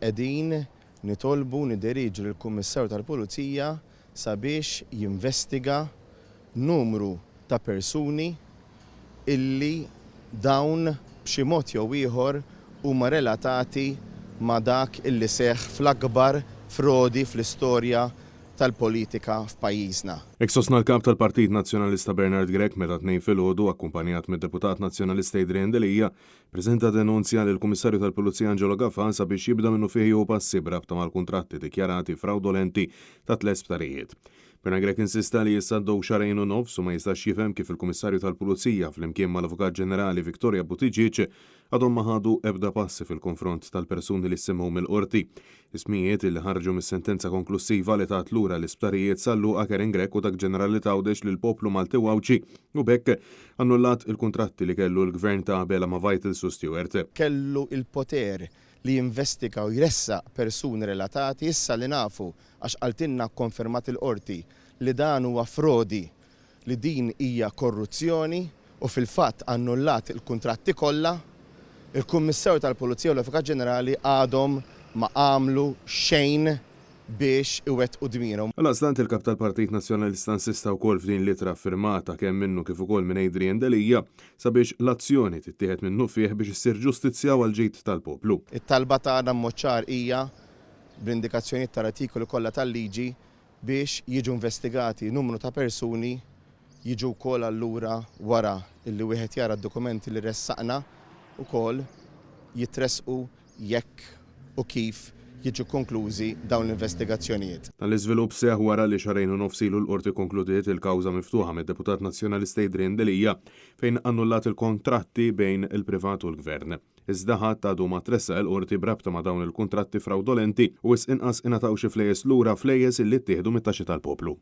qegħdin nitolbu nideriġu lill-Kummissarju tal-Pulizija sabiex jinvestiga numru ta' persuni illi dawn b'xi mod jew ieħor huma relatati ma' dak illi seħħ fl-akbar frodi fl-istorja tal-politika f'pajjiżna. Sostna l-kap tal-Partit Nazzjonalista Bernard Grech meta tnejn filgħodu akkumpanjat mid-Deputat Nazzjonalista Adrian Delija preżenta denunzja lill-Kummissarju tal-Pulizija Angelo Gaffan sabiex jibda minnu fih jieħu passi b'rabta mal-kuntratti dikjarati fraudolenti ta' tliet sptarijiet. Bernard Grech insista li jissaddew xarejn u nofs u ma jistax jifhem kif il-Kummissarju tal-Pulizija flimkien mal-Avukat Ġenerali Viktorja Buttigieg għadhom ma ħadu ebda passi fil-konfront tal-persuni li semmew mill-qorti. Ismijiet li ħarġu mis-sentenza konklusiva li tat lura l-isptarijiet sallu Karen Grech u dak ġenerali tawdex lil poplu Malti Wawċi u bekk annullat il-kuntratti li kellu l-gvern ta' Bela ma' Vital Su Stewart. Kellu il-poter li jinvestiga u jressaq persuni relatati issa li nafu għax qaltilna konfermat il-qorti li dan huwa frodi li din hija korruzzjoni u fil-fatt annullat il-kuntratti kollha. Il-Kummissarju tal-Pulizija u l-Avukat Ġenerali għadhom ma għamlu xejn biex iwettqu dmirhom. Għal-għastant il-kap tal-Partit Nazzjonalista insista wkoll f'din litra firmata kemm minnu kif ukoll minn Adrian Delija sabiex l-azzjoni tittieħed minnu fih biex issir ġustizzja għal ġid tal-poplu. It-talba tagħna mod ċar hija bl-indikazzjonijiet tal-artikoli kollha tal-liġi biex jiġu investigati numru ta' persuni jiġu wkoll allura wara illi wieħed jara d-dokumenti li ressaqna ukoll jitresqu jekk u kif jiġu konklużi dawn l-investigazzjonijiet. Tal-iżvilupp seħ wara li xarejn u nofsilu l-qorti konkludiet il-kawża miftuħa mid-Deputat Nazzjonalista Adrian Delija fejn annullat il-kontratti bejn il-privat u l-gvern. Iżda ħadd għadu ma tressaq il-qorti brabta ma' dawn il-kuntratti fraudolenti u inqas ingħataw xi flejjes lura flejjes illi ttieħdu mit-taxxi tal-poplu.